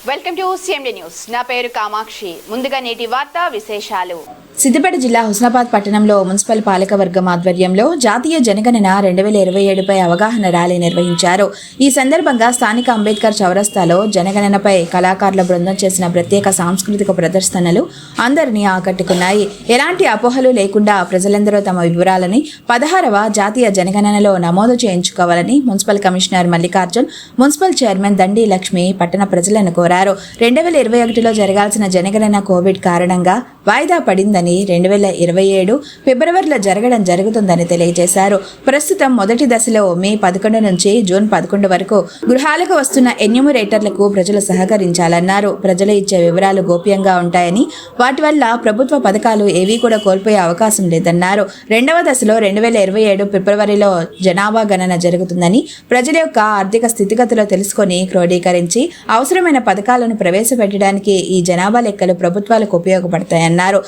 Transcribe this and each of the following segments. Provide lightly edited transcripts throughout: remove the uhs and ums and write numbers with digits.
Welcome to CMD news. నా పేరు కామాక్షి. ముందుగా నేటి వార్తా విశేషాలు. సిద్దిపేట జిల్లా హుస్నాబాద్ పట్టణంలో మున్సిపల్ పాలకవర్గం ఆధ్వర్యంలో జాతీయ జనగణన 2027పై అవగాహన ర్యాలీ నిర్వహించారు. ఈ సందర్భంగా స్థానిక అంబేద్కర్ చౌరస్తాలో జనగణనపై కళాకారుల బృందం చేసిన ప్రత్యేక సాంస్కృతిక ప్రదర్శనలు అందరినీ ఆకట్టుకున్నాయి. ఎలాంటి అపోహలు లేకుండా ప్రజలందరూ తమ వివరాలని 16వ జాతీయ జనగణనలో నమోదు చేయించుకోవాలని municipal commissioner Mallikarjun, municipal chairman Dandi Lakshmi పట్టణ ప్రజలను కోరారు. 2021లో జరగాల్సిన జనగణన కోవిడ్ కారణంగా వాయిదా పడిందని 2027 ఫిబ్రవరిలో జరుగుతుందని తెలియజేశారు. ప్రస్తుతం మొదటి దశలో మే 11 నుంచి జూన్ 11 వరకు గృహాలకు వస్తున్న ఎన్యూమరేటర్లకు ప్రజలు సహకరించాలన్నారు. ప్రజలు ఇచ్చే వివరాలు గోప్యంగా ఉంటాయని, వాటి వల్ల ప్రభుత్వ పథకాలు ఏవీ కూడా కోల్పోయే అవకాశం లేదన్నారు. రెండవ దశలో 2027 ఫిబ్రవరిలో జనాభా గణన జరుగుతుందని, ప్రజల యొక్క ఆర్థిక స్థితిగతులు తెలుసుకొని క్రోడీకరించి అవసరమైన పథకాలను ప్రవేశపెట్టడానికి ఈ జనాభా లెక్కలు ప్రభుత్వాలకు ఉపయోగపడతాయన్నారు.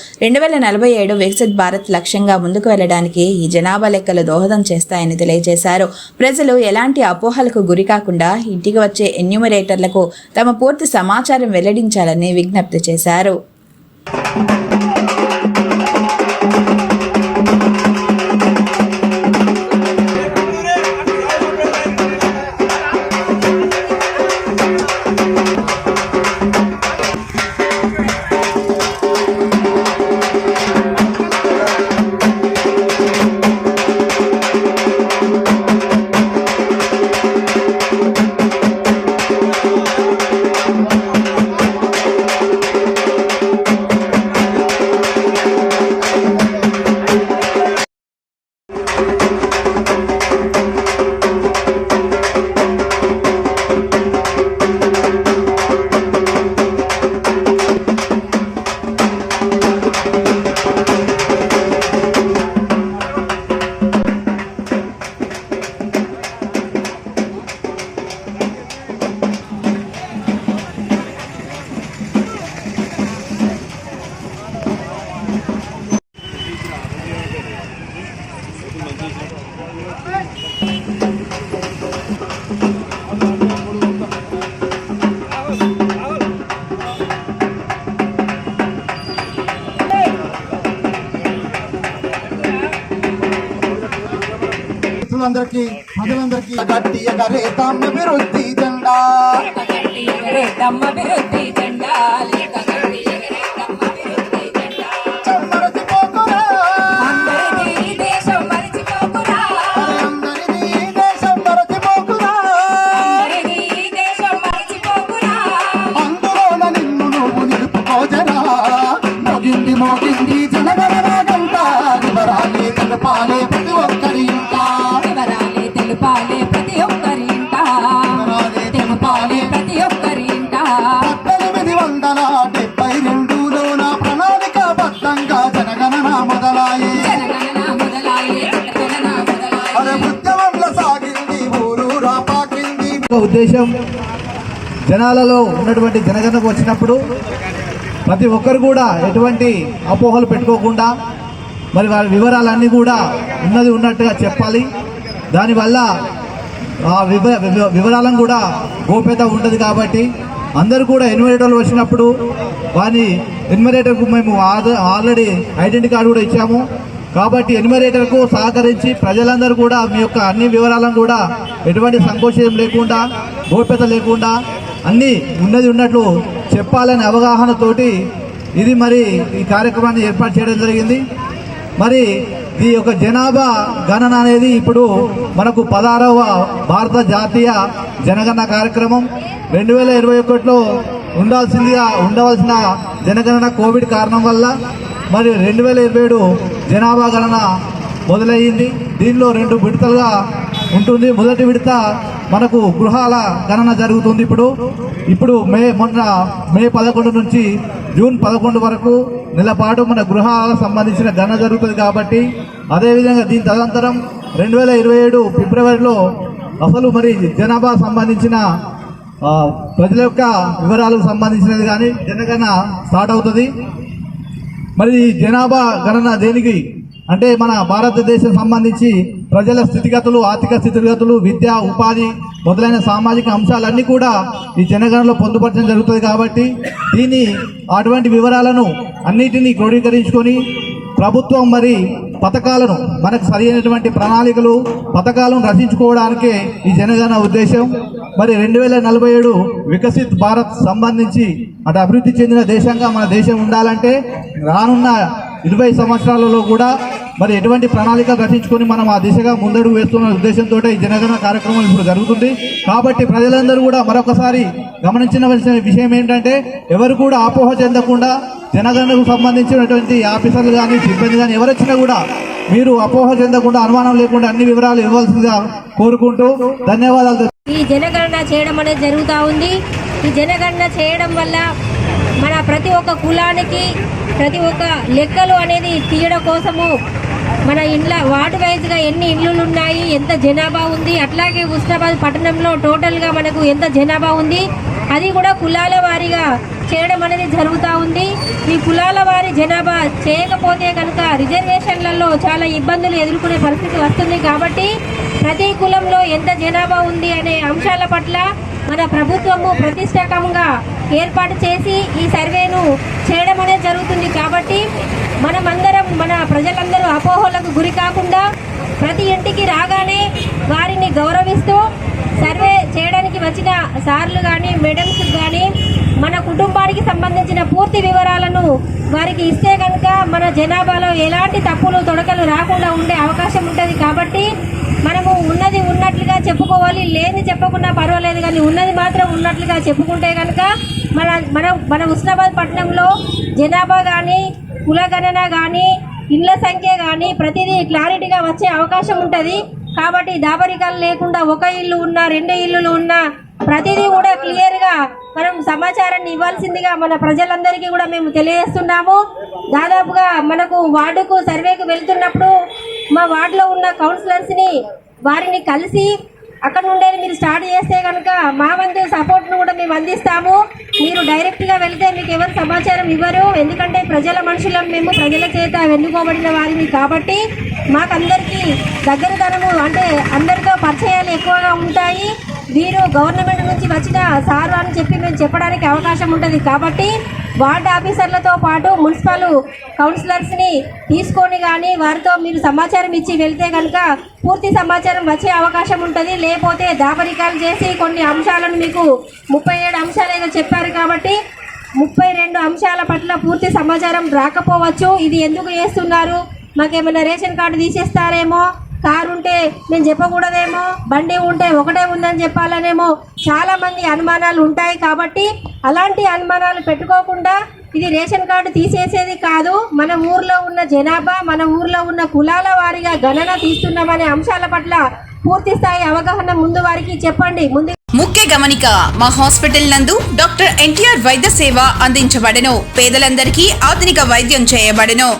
2047 వికసిత్ భారత్ లక్ష్యంగా ముందుకు వెళ్లడానికి ఈ జనాభా లెక్కలు దోహదం చేస్తాయని తెలియజేశారు. ప్రజలు ఎలాంటి అపోహలకు గురికాకుండా ఇంటికి వచ్చే ఎన్యూమరేటర్లకు తమ పూర్తి సమాచారం వెల్లడించాలని విజ్ఞప్తి చేశారు. ప్రజలందరికీ గట్టి ఎగరే తమ్మ విరుద్ధి జెండా అందులోన నిన్ను నువ్వు నిలుపుకోజరా మోగింది జనగణన గంట వివరాలే తెలపాలే ప్రతి ఒక్కరి ఉద్దేశం జనాలలో ఉన్నటువంటి జనగణనకు వచ్చినప్పుడు ప్రతి ఒక్కరు కూడా ఎటువంటి అపోహలు పెట్టుకోకుండా మరి వారి వివరాలన్నీ కూడా ఉన్నట్టుగా చెప్పాలి. దానివల్ల ఆ వివరాలను కూడా గోప్యత ఉంటుంది. కాబట్టి అందరూ కూడా ఎన్యూమరేటర్లు వచ్చినప్పుడు వారి ఎన్యూమరేటర్కు మేము ఆల్రెడీ ఐడెంటిటీ కార్డు కూడా ఇచ్చాము. కాబట్టి ఎన్యూమరేటర్కు సహకరించి ప్రజలందరూ కూడా మీ యొక్క అన్ని వివరాలను కూడా ఎటువంటి సంకోచం లేకుండా, గోప్యత లేకుండా అన్నీ ఉన్నట్లు చెప్పాలనే అవగాహనతోటి ఇది మరి ఈ కార్యక్రమాన్ని ఏర్పాటు చేయడం జరిగింది. మరి ఈ యొక్క జనాభా గణన అనేది ఇప్పుడు మనకు 16వ భారత జాతీయ జనగణన కార్యక్రమం 2021లో ఉండవలసిన జనగణన కోవిడ్ కారణం వల్ల మరి 2027 జనాభా గణన మొదలయ్యింది. దీనిలో 2 విడతలుగా ఉంటుంది. మొదటి విడత మనకు గృహాల గణన జరుగుతుంది. ఇప్పుడు మే 11 నుంచి జూన్ 11 వరకు నెల పాటు మన గృహాలకు సంబంధించిన గణన జరుగుతుంది. కాబట్టి అదేవిధంగా దీని తదనంతరం 2027 ఫిబ్రవరిలో అసలు మరి జనాభా సంబంధించిన ప్రజల యొక్క వివరాలకు సంబంధించినది కానీ జనగణన స్టార్ట్ అవుతుంది. మరి జనాభా గణన దేనికి అంటే మన భారతదేశం సంబంధించి ప్రజల స్థితిగతులు, ఆర్థిక స్థితిగతులు, విద్య, ఉపాధి మొదలైన సామాజిక అంశాలన్నీ కూడా ఈ జనగణనలో పొందుపరచడం జరుగుతుంది. కాబట్టి దీన్ని అటువంటి వివరాలను అన్నిటినీ క్రోడీకరించుకొని ప్రభుత్వం మరి పథకాలను మనకు సరైనటువంటి ప్రణాళికలు, పథకాలను రచించుకోవడానికే ఈ జనగణన ఉద్దేశం. మరి 2047 వికసిత్ భారత్ సంబంధించి అటు అభివృద్ధి చెందిన దేశంగా మన దేశం ఉండాలంటే రానున్న 20 సంవత్సరాలలో కూడా మరి ఎటువంటి ప్రణాళిక రచించుకొని మనం ఆ దిశగా ముందడుగు వేస్తున్న ఉద్దేశంతో ఈ జనగణన కార్యక్రమం ఇప్పుడు జరుగుతుంది. కాబట్టి ప్రజలందరూ కూడా మరొకసారి గమనించవలసిన విషయం ఏంటంటే ఎవరు కూడా అపోహ చెందకుండా జనగణనకు సంబంధించినటువంటి ఆఫీసర్లు కానీ, సిబ్బంది కానీ ఎవరొచ్చినా కూడా మీరు అపోహ చెందకుండా, అనుమానం లేకుండా అన్ని వివరాలు ఇవ్వాల్సిందిగా కోరుకుంటూ ధన్యవాదాలు. ఈ జనగణన చేయడం అనేది జరుగుతూ ఉంది. ఈ జనగణన చేయడం వల్ల మన ప్రతి ఒక్క కులానికి ప్రతి ఒక్క లెక్కలు అనేది తీయడం కోసము మన ఇండ్ల వార్డు వైజ్గా ఎన్ని ఇళ్ళు ఉన్నాయి, ఎంత జనాభా ఉంది, అట్లాగే హుస్నాబాద్ పట్టణంలో టోటల్గా మనకు ఎంత జనాభా ఉంది, అది కూడా కులాల వారీగా చేయడం అనేది జరుగుతూ ఉంది. ఈ కులాల వారి జనాభా చేయకపోతే కనుక రిజర్వేషన్లలో చాలా ఇబ్బందులు ఎదుర్కొనే పరిస్థితి వస్తుంది. కాబట్టి ప్రతి కులంలో ఎంత జనాభా ఉంది అనే అంశాల పట్ల మన ప్రభుత్వము ప్రతిష్టాత్మకంగా ఏర్పాటు చేసి ఈ సర్వేను చేయడం అనేది జరుగుతుంది. కాబట్టి మనమందరం, మన ప్రజలందరూ అపోహలకు గురి కాకుండా ప్రతి ఇంటికి రాగానే వారిని గౌరవిస్తూ సర్వే చేయడానికి వచ్చిన సార్లు కానీ, మేడమ్స్ కానీ మన కుటుంబానికి సంబంధించిన పూర్తి వివరాలను వారికి ఇస్తే కనుక మన జనాభాలో ఎలాంటి తప్పులు తొడకలు రాకుండా ఉండే అవకాశం ఉంటుంది. కాబట్టి మనము ఉన్నది ఉన్నట్లుగా చెప్పుకోవాలి, లేని చెప్పకుండా పర్వాలేదు, కానీ ఉన్నది మాత్రం ఉన్నట్లుగా చెప్పుకుంటే కనుక మన హుస్నాబాద్ పట్టణంలో జనాభా కానీ, కులగణన కానీ, ఇళ్ల సంఖ్య కానీ ప్రతిదీ క్లారిటీగా వచ్చే అవకాశం ఉంటుంది. కాబట్టి దాబరికాలు లేకుండా ఒక ఇల్లు ఉన్నా, 2 ఇల్లులు ఉన్నా ప్రతిదీ కూడా క్లియర్గా మనం సమాచారాన్ని ఇవ్వాల్సిందిగా మన ప్రజలందరికీ కూడా మేము తెలియజేస్తున్నాము. దాదాపుగా మనకు వార్డుకు సర్వేకు వెళ్తున్నప్పుడు మా వార్డులో ఉన్న కౌన్సిలర్స్ని వారిని కలిసి అక్కడ నుండే మీరు స్టార్ట్ చేస్తే కనుక మా వంతు సపోర్ట్ను కూడా మేము అందిస్తాము. మీరు డైరెక్ట్గా వెళితే మీకు ఎవరు సమాచారం ఇవ్వరు, ఎందుకంటే ప్రజల మనుషులం మేము, ప్రజల చేత వెన్నుకోబడిన వారిని. కాబట్టి మాకందరికీ దగ్గరదనము అంటే అందరితో పరిచయాలు ఎక్కువగా ఉంటాయి. వీరు గవర్నమెంట్ నుంచి వచ్చిన సార్ అని చెప్పి మేము చెప్పడానికి అవకాశం ఉంటుంది. కాబట్టి వార్డు ఆఫీసర్లతో పాటు మున్సిపల్ కౌన్సిలర్స్ని తీసుకొని కానీ వారితో మీరు సమాచారం ఇచ్చి వెళ్తే కనుక పూర్తి సమాచారం వచ్చే అవకాశం ఉంటుంది. లేకపోతే దాపరికాలు చేసి కొన్ని అంశాలను మీకు 37 అంశాలు ఏదో చెప్పారు కాబట్టి 32 అంశాల పట్ల పూర్తి సమాచారం రాకపోవచ్చు. ఇది ఎందుకు చేస్తున్నారు, మాకేమైనా రేషన్ కార్డు తీసేస్తారేమో, కారు ఉంటే నేను చెప్పకూడదేమో, బండి ఉంటే ఒకటే ఉందని చెప్పాలనేమో చాలా మంది అనుమానాలు ఉంటాయి. కాబట్టి అలాంటి అనుమానాలు పెట్టుకోకుండా ఇది రేషన్ కార్డు తీసేసేది కాదు, మన ఊర్లో ఉన్న జనాభా, మన ఊర్లో ఉన్న కులాల వారీగా గణన తీస్తున్నామనే అంశాల పట్ల పూర్తి స్థాయి అవగాహన ముందు వారికి చెప్పండి. ముఖ్య గమనిక, మా హాస్పిటల్ నందు డాక్టర్ ఎన్టీఆర్ వైద్య సేవ అందించబడెను. పేదలందరికీ ఆధునిక వైద్యం చేయబడెను.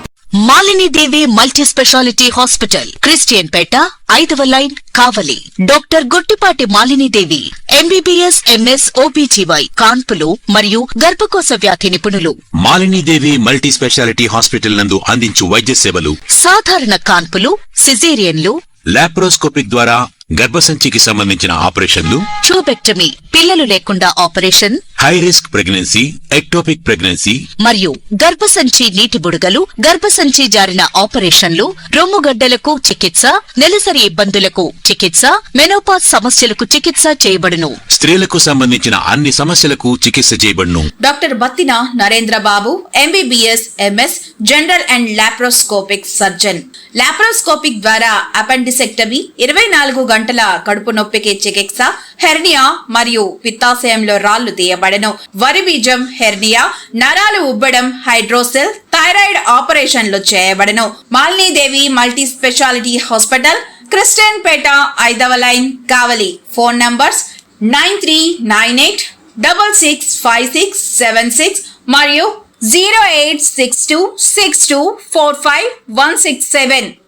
Malinidevi multi speciality hospital, Christian Peta, 5వ line, Kavali. Doctor Guttipati Malinidevi MBBS, MS, OBGY, కాన్పులు మరియు గర్భకోశ వ్యాధి నిపుణులు. మాలినీదేవి మల్టీ స్పెషాలిటీ హాస్పిటల్ నందు అందించు వైద్య సేవలు: సాధారణ కాన్పులు, సిజేరియన్లు, లాప్రోస్కోపిక్ ద్వారా గర్భసంచికి సంబంధించిన ఆపరేషన్లు, ట్యూబెక్టమీ, పిల్లలు లేకుండా operation, high risk pregnancy, ectopic pregnancy మరియు గర్భసంచి నీటి బుడగలు, గర్భసంచి జారిన ఆపరేషన్లు, రొమ్ముగడ్డలకు చికిత్స, నెలసరి ఇబ్బందులకు చికిత్స, మెనోపాజ్ సమస్యలకు చికిత్స చేయబడును. స్త్రీలకు సంబంధించిన అన్ని సమస్యలకు చికిత్స చేయబడును. Doctor Battina Narendra Babu MBBS, MS, general and laparoscopic surgeon. Laparoscopic ద్వారా అపెండిసెక్టమీ, 24 గంటల కడుపు నొప్పికి చికిత్స, హెర్నియా మరియు పిత్తాశయంలో రాళ్లు తీయబడెను. వరి బీజం, హెర్నియా, నరాలు ఉబ్బడం, హైడ్రోసెల్, థైరాయిడ్ ఆపరేషన్లు చేయబడెను. Malinidevi multi speciality hospital, Christian Peta, 5వ లైన్, కావలి. ఫోన్ నంబర్స్ 9398665676 మరియు 08626245167.